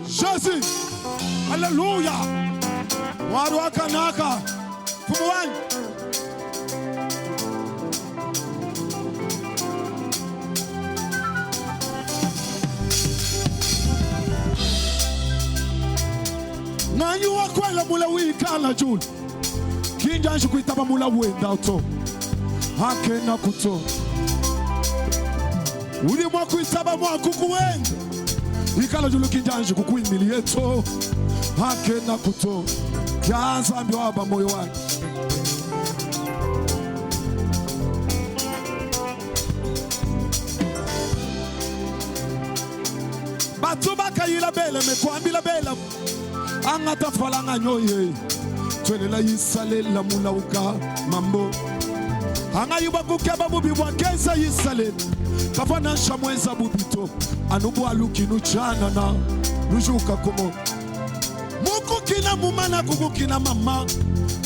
Jésus. Alléluia. Waruaka naka. Fumuani. Nanyu wakwela mula wikala jul. Kinja nshikuitaba mula wenda uto. Hake na kuto. Uli mwakuitaba mwakuku wenda. Ikala julu kinja nshikukuimili yeto. Hake na kuto. Kianza ambiwaba moyo wake. Batubaka yila bele mekwambila bela. Angata falanga nyoye. Twelela yisale la mulauka mambo. Anga yuba kukeba bubi wakeza yisale. Kafana shamweza bubito. Anubu aluki nuchana na nujuka kumo. Muku kina mumana kuku kina mama.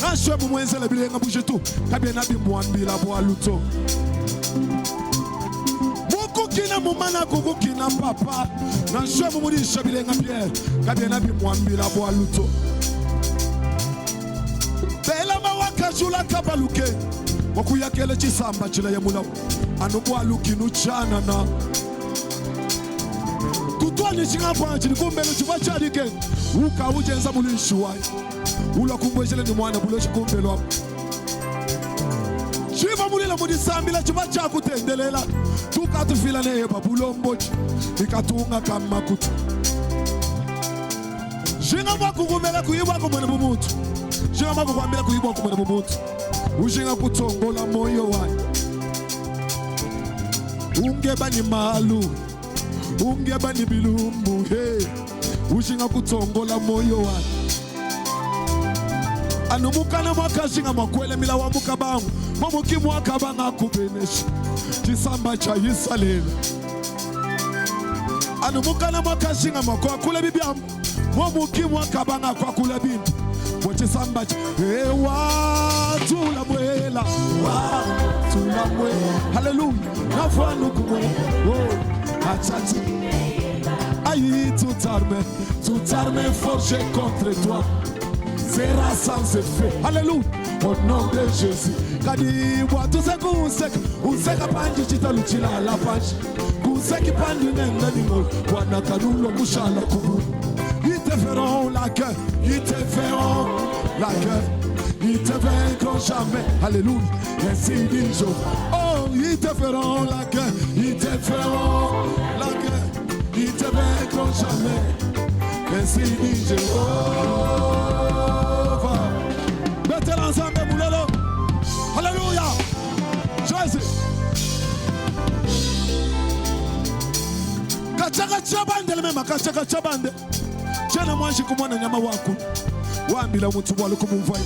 Nashwe bumwenze le bilenga bujetu. Kabye nabi mwambila bualuto. Muku kina mumana kuku kina papa. Nashwe bumurisha bilenga Pierre. Kabye nabi mwambila bualuto. Bela mawaka jula kabaluke. Wakuya kele chisamba chila ya mulawu. Anubu aluki nuchana na. Tutwani chingapa chini kumbele chubachari gen. Uka ujenza mulishuwai. Ula kumbwejele ni mwana buloshi kumbele wapu. Shiva mulila mudisambila chubacha kutendelela. Tuka tufila neba bulombochi. Ikatunga kama kutu. Jinga mwaku kumela kuiwa kumwene bumutu. Jinga mwaku kuambila kuiwa kumwene bumutu. Ujinga kutongola moyo wai. Ungeba ni malu. Ungeba ni bilumbu. Hey. Ujinga kutongola moyo wai. Anumukana mwaka jinga mwakwele mila wa mukabangu. Mwamuki mwaka banga kubeneshi. Chisamba cha yisalela. Anumukana mwaka jinga mwakwa kule bibiamu. Mwamuki mwaka banga kwa kule bimbi. Chisamba cha ewa tulamwela. Tulamwela. Hallelujah. Nafanu kumwela. Oh. Achati. Aïe, tout arme forgé contre toi sera sans effet. Alléluia, au nom de Jésus. Kadi watu seku useka panji chitaluchila la panji. Kuseki panji nenda ni mo. Wana kanulo kushala kubu. Ils te feront la gueule, ils te feront la gueule. Ils te vaincront jamais. Alléluia, ainsi dit Job. Oh, ils te feront la gueule, ils te feront la gueule. Ils te vaincront jamais. Ainsi dit Jéhovah. Mettez l'ensemble moulolo. Alléluia. Jésus. Kachaka chabande le mema kachaka chabande. Chana mwanji kumwana nyama waku. Wambila mutu wale kumuvai.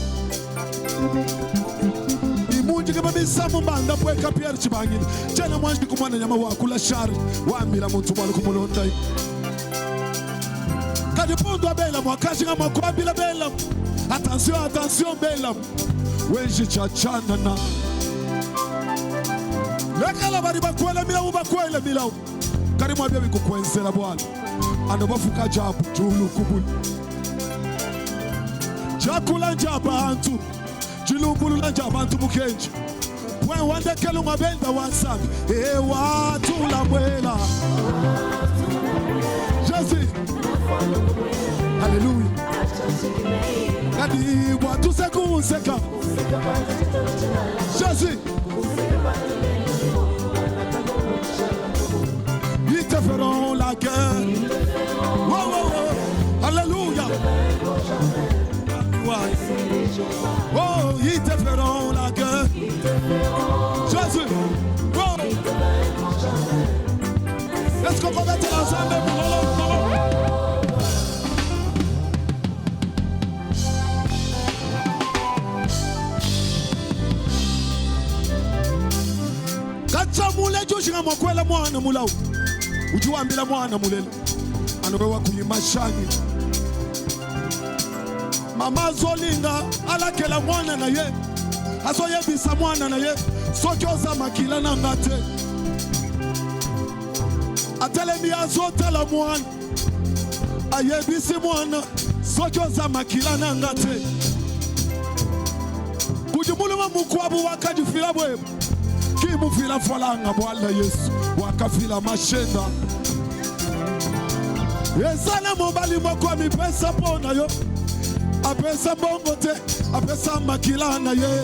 Imunji kama bisamu mbanda pweka Pierre Chibangini. Chana mwanji kumwana nyama waku la shari. Wambila mutu wale kumulondai. Kadipundu wa bela mwakaji nga mwakwa bila bela. Attention, attention bela. Wenji chachana na. Lekala bari bakwele milau bakwele milau. Karimu abia wiku kwenzela bwana. Anobafuka jabu julu kubuli. Jakula njaba antu. Jilumbulu na njaba antu mukenji. When wande kelu mabenda wansabi. Ewa tulamwela. Jésus. Alléluia. Kadi watu seku seka. Jésus. Ils te feront la gueule. Oh, oh, oh. Alléluia. Oh, ils te feront la gueule. Jésus. Oh. Est-ce qu'on peut mettre ensemble? Kacha mule joshinga mwakwela mwana mulau. Ujuambila mwana mulele. Anobewa kuyimashani. Mama zolinga alakela mwana na ye. Aso yebisa mwana na ye. Sokyoza makila na ngate. Atelemi azotela mwana. ayebisi mwana soki ozama kila na nga te kudimuluma mukwabu wakadifila bwebo kimufila falanga bwala Yesu wakafila mashenda ezala mobali moko amipesa pona yo apesa bongo te apesa makila na ye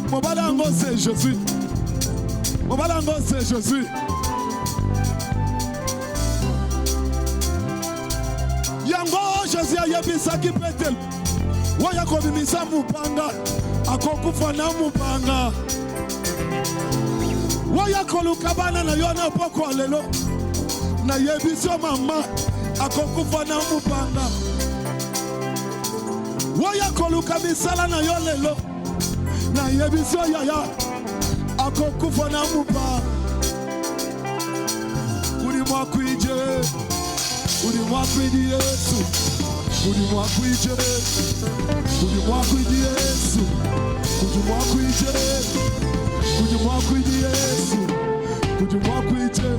mobali yango c'est Jésus mobali yango c'est Jésus yango Jésus ayebisaki Petelo waya kobimisa mupanga akokufa na mupanga waya koluka bana na yo na poko lelo na yebiso mama akokufa na mupanga waya koluka misala na yo lelo na yebiso yaya akokufa na mupanga kuri mwa kwije kuri mwa kwidi Yesu kuri mwa kwije kuri mwa kwidi Yesu kuri mwa kwije kuri mwa kwidi Yesu kuri mwa kwije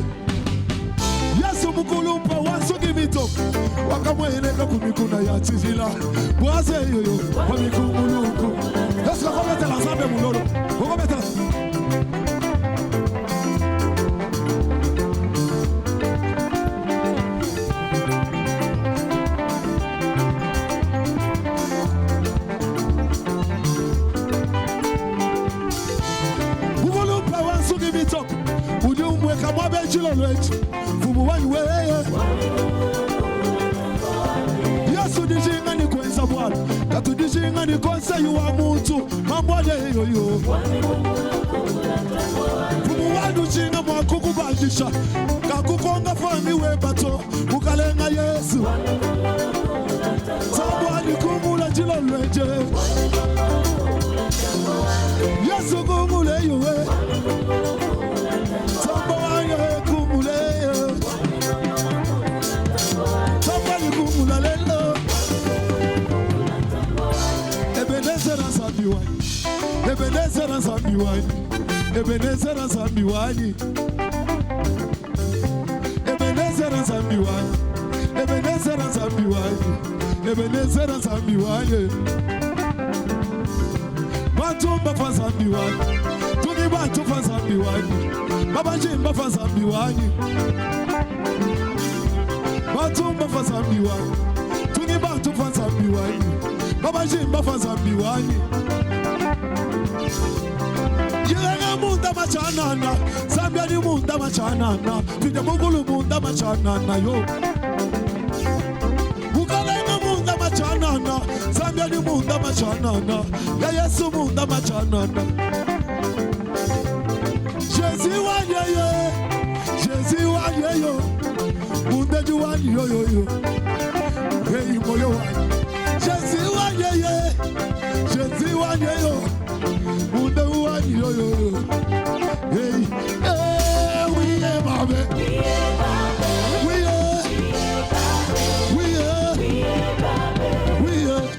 Yesu mukulumpa wansugi mito wakamweneka kumikuna ya tizila bwaze yoyo wamikumuluku Yesu kakometela zambe mulolo kakometela mukulumpa wansugi mito udi umweka mwabe chilo lwechi Yesu dijinga ni kwenza bwana katu dijinga ni konsa yuwa mutu mambwale yoyo fumu wadu jinga mwakukubandisha kakukonga fami webato mukalenga Yesu sabwani kumula jilo lweje Yesu kumule yuwe sabwani kumule Ebenezer Zambiwani Ebenezer Zambiwani Ebenezer Zambiwani Ebenezer Zambiwani Ebenezer Zambiwani Matumba fa Zambiwani Tuni batu fa Zambiwani Baba Jimba fa Zambiwani Matumba fa Zambiwani Tuni batu fa Zambiwani Baba Jimba fa Zambiwani Yenga munda machanana Zambia ni munda machanana Tuje mugulu munda machanana yo Ukalenga munda machanana Zambia ni munda machanana Ya Yesu munda machanana Jésus wanyeye Jésus wanyeyo Munda juwani yo yo yo Hey moyo wani Jésus wanyeye Jésus wanyeyo Munda juwani yo yo yo Hey we are babe we are we are we are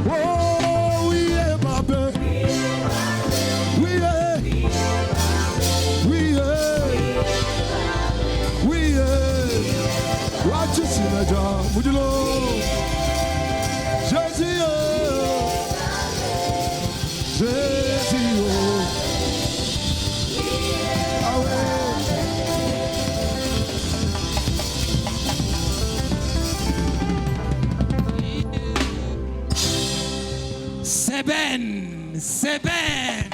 Oh, we are Babe. We are. What you see, my job? Would you know? Jésus, Jésus, C'est ben.